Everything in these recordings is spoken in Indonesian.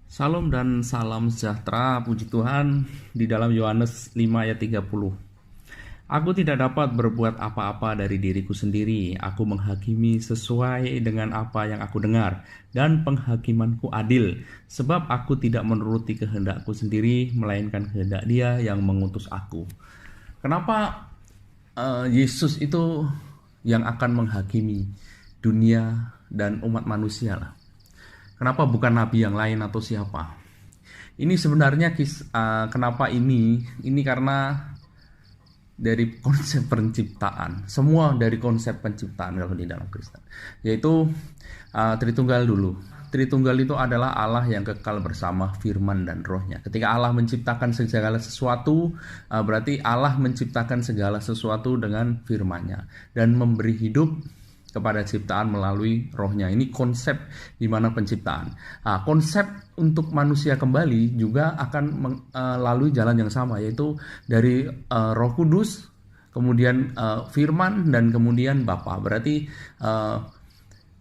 Salam dan salam sejahtera, puji Tuhan, di dalam Yohanes 5 ayat 30. Aku tidak dapat berbuat apa-apa dari diriku sendiri. Aku menghakimi sesuai dengan apa yang aku dengar, dan penghakimanku adil, sebab aku tidak menuruti kehendakku sendiri, melainkan kehendak Dia yang mengutus aku. Kenapa Yesus itu yang akan menghakimi dunia dan umat manusia lah? Kenapa bukan nabi yang lain atau siapa? Ini sebenarnya kenapa ini karena dari konsep penciptaan. Semua dari konsep penciptaan kalau di dalam Kristen. Yaitu Tritunggal dulu. Tritunggal itu adalah Allah yang kekal bersama firman dan rohnya. Ketika Allah menciptakan segala sesuatu, berarti Allah menciptakan segala sesuatu dengan firman-Nya dan memberi hidup kepada ciptaan melalui rohnya. Ini konsep di mana penciptaan. Konsep untuk manusia kembali juga akan melalui jalan yang sama, yaitu dari Roh Kudus, kemudian firman, dan kemudian Bapa. Berarti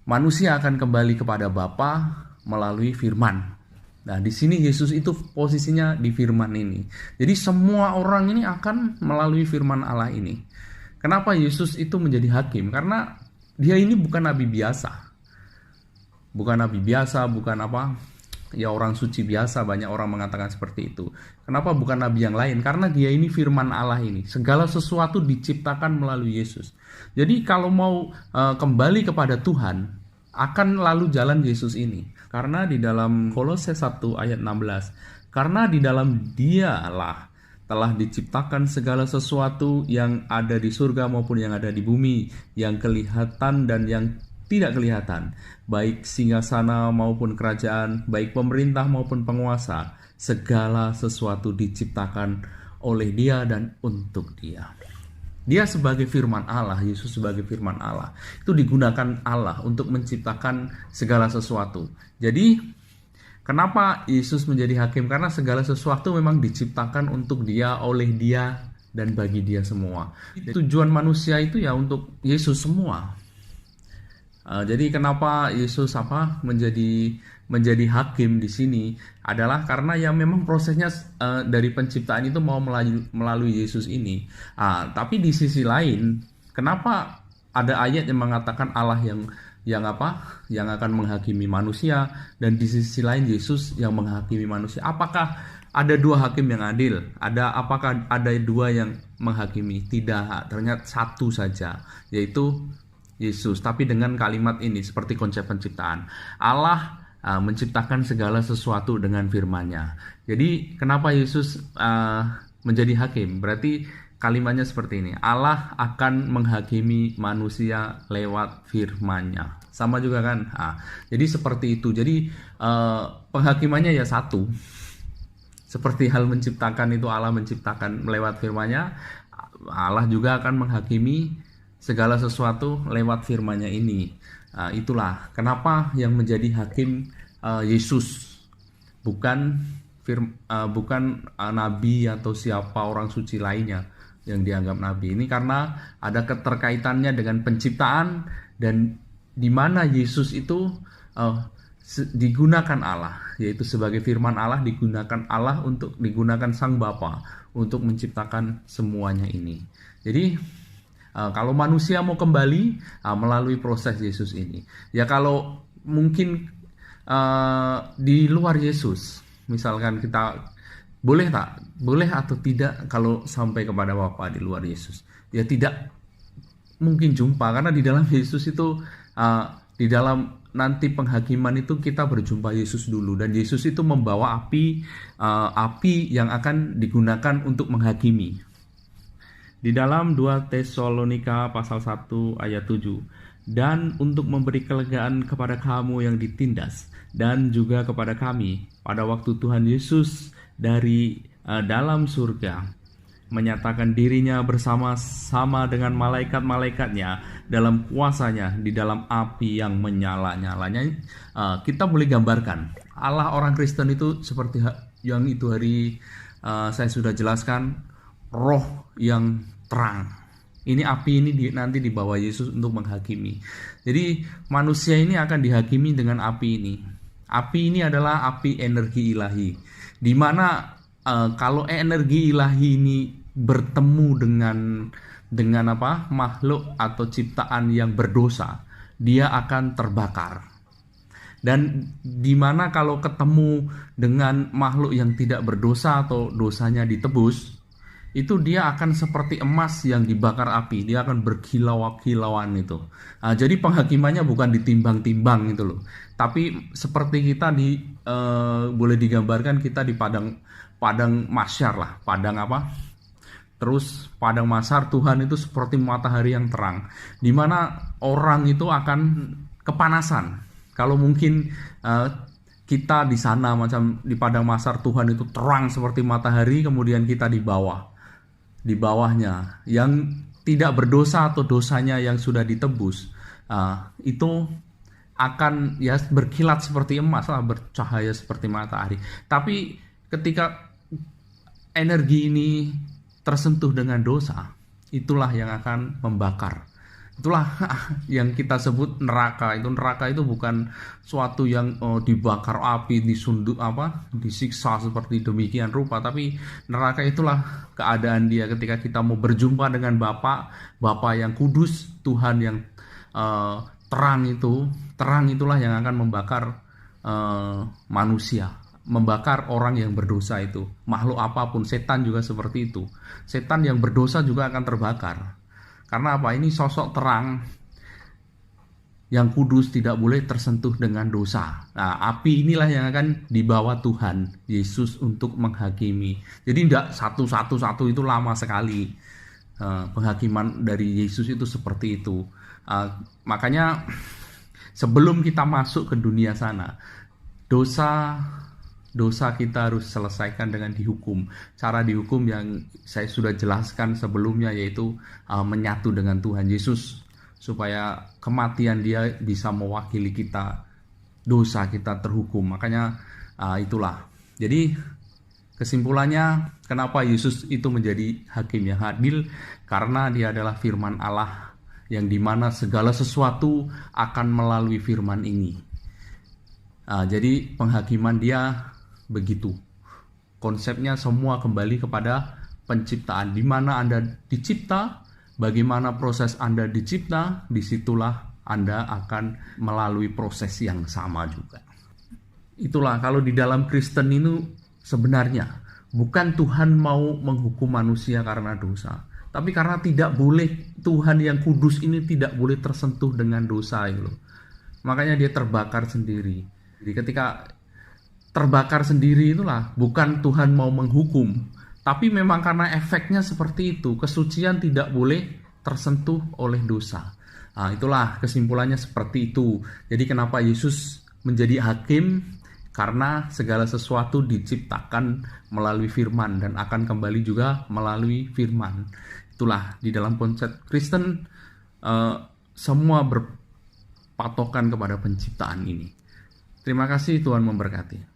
manusia akan kembali kepada Bapa melalui firman. Nah, di sini Yesus itu posisinya di firman ini. Jadi semua orang ini akan melalui firman Allah ini. Kenapa Yesus itu menjadi hakim? Karena Dia ini bukan nabi biasa. Bukan nabi biasa, bukan orang suci biasa, banyak orang mengatakan seperti itu. Kenapa bukan nabi yang lain? Karena Dia ini firman Allah ini. Segala sesuatu diciptakan melalui Yesus. Jadi kalau mau kembali kepada Tuhan, akan lalu jalan Yesus ini. Karena di dalam Kolose 1 ayat 16, karena di dalam Dialah telah diciptakan segala sesuatu yang ada di surga maupun yang ada di bumi, yang kelihatan dan yang tidak kelihatan, baik singgasana maupun kerajaan, baik pemerintah maupun penguasa. Segala sesuatu diciptakan oleh Dia dan untuk Dia. Dia sebagai firman Allah, Yesus sebagai firman Allah, itu digunakan Allah untuk menciptakan segala sesuatu. Jadi kenapa Yesus menjadi hakim? Karena segala sesuatu memang diciptakan untuk Dia, oleh Dia, dan bagi Dia semua. Tujuan manusia itu ya untuk Yesus semua. Jadi kenapa Yesus menjadi hakim di sini adalah karena ya memang prosesnya dari penciptaan itu mau melalui Yesus ini. Tapi di sisi lain, kenapa ada ayat yang mengatakan Allah yang akan menghakimi manusia, dan di sisi lain Yesus yang menghakimi manusia? Apakah ada dua hakim yang adil? Apakah ada dua yang menghakimi? Tidak, ternyata satu saja, yaitu Yesus. Tapi dengan kalimat ini, seperti konsep penciptaan, Allah menciptakan segala sesuatu dengan firman-Nya. Jadi kenapa Yesus menjadi hakim? Berarti kalimatnya seperti ini, Allah akan menghakimi manusia lewat firman-Nya. Sama juga kan? Jadi seperti itu. Jadi penghakimannya ya satu. Seperti hal menciptakan itu Allah menciptakan lewat firman-Nya, Allah juga akan menghakimi segala sesuatu lewat firman-Nya ini. Itulah kenapa yang menjadi hakim Yesus, bukan nabi atau siapa orang suci lainnya yang dianggap nabi. Ini karena ada keterkaitannya dengan penciptaan, dan di mana Yesus itu digunakan Allah, yaitu sebagai firman Allah, digunakan Sang Bapa untuk menciptakan semuanya ini. Jadi kalau manusia mau kembali melalui proses Yesus ini, ya kalau mungkin di luar Yesus, misalkan kita boleh atau tidak kalau sampai kepada Bapa di luar Yesus, ya tidak mungkin jumpa, karena di dalam Yesus itu di dalam nanti penghakiman itu kita berjumpa Yesus dulu, dan Yesus itu membawa api yang akan digunakan untuk menghakimi. Di dalam 2 Tesalonika pasal 1 ayat 7, dan untuk memberi kelegaan kepada kamu yang ditindas, dan juga kepada kami pada waktu Tuhan Yesus dari dalam surga menyatakan dirinya bersama-sama dengan malaikat-malaikatnya dalam kuasanya di dalam api yang menyala-nyalanya. Kita boleh gambarkan Allah orang Kristen itu seperti yang itu hari saya sudah jelaskan, roh yang terang. Ini api ini nanti dibawa Yesus untuk menghakimi. Jadi manusia ini akan dihakimi dengan api ini. Api ini adalah api energi ilahi. Di mana kalau energi ilahi ini bertemu dengan makhluk atau ciptaan yang berdosa, dia akan terbakar. Dan di mana kalau ketemu dengan makhluk yang tidak berdosa atau dosanya ditebus, itu dia akan seperti emas yang dibakar api, dia akan berkilau-kilauan itu. Nah, jadi penghakimannya bukan ditimbang-timbang itu loh, tapi seperti kita boleh digambarkan kita di padang mahsyar lah, Terus padang mahsyar Tuhan itu seperti matahari yang terang, di mana orang itu akan kepanasan. Kalau mungkin kita di sana macam di padang mahsyar Tuhan itu terang seperti matahari, kemudian kita di bawahnya yang tidak berdosa atau dosanya yang sudah ditebus, itu akan ya berkilat seperti emas lah, bercahaya seperti matahari. Tapi ketika energi ini tersentuh dengan dosa, itulah yang akan membakar. Itulah yang kita sebut neraka. Neraka itu bukan suatu yang dibakar api, disiksa seperti demikian rupa, tapi neraka itulah keadaan dia ketika kita mau berjumpa dengan Bapa yang kudus, Tuhan yang terang itulah yang akan membakar manusia, membakar orang yang berdosa itu. Makhluk apapun, setan juga seperti itu. Setan yang berdosa juga akan terbakar. Karena apa? Ini sosok terang yang kudus, tidak boleh tersentuh dengan dosa. Nah, api inilah yang akan dibawa Tuhan Yesus untuk menghakimi. Jadi tidak satu-satu itu lama sekali. Penghakiman dari Yesus itu seperti itu. Makanya sebelum kita masuk ke dunia sana, dosa kita harus selesaikan dengan dihukum. Cara dihukum yang saya sudah jelaskan sebelumnya, yaitu menyatu dengan Tuhan Yesus, supaya kematian dia bisa mewakili kita, dosa kita terhukum. Makanya itulah. Jadi kesimpulannya, kenapa Yesus itu menjadi hakim yang adil? Karena dia adalah firman Allah, yang dimana segala sesuatu akan melalui firman ini. Jadi penghakiman dia begitu. Konsepnya semua kembali kepada penciptaan. Di mana Anda dicipta, bagaimana proses Anda dicipta, disitulah Anda akan melalui proses yang sama juga. Itulah kalau di dalam Kristen ini sebenarnya bukan Tuhan mau menghukum manusia karena dosa, tapi karena tidak boleh, Tuhan yang kudus ini tidak boleh tersentuh dengan dosa itu. Makanya dia terbakar sendiri. Jadi ketika terbakar sendiri itulah bukan Tuhan mau menghukum, tapi memang karena efeknya seperti itu, kesucian tidak boleh tersentuh oleh dosa. Itulah kesimpulannya seperti itu. Jadi kenapa Yesus menjadi hakim? Karena segala sesuatu diciptakan melalui firman dan akan kembali juga melalui firman. Itulah di dalam konsep Kristen, semua berpatokan kepada penciptaan ini. Terima kasih, Tuhan memberkati.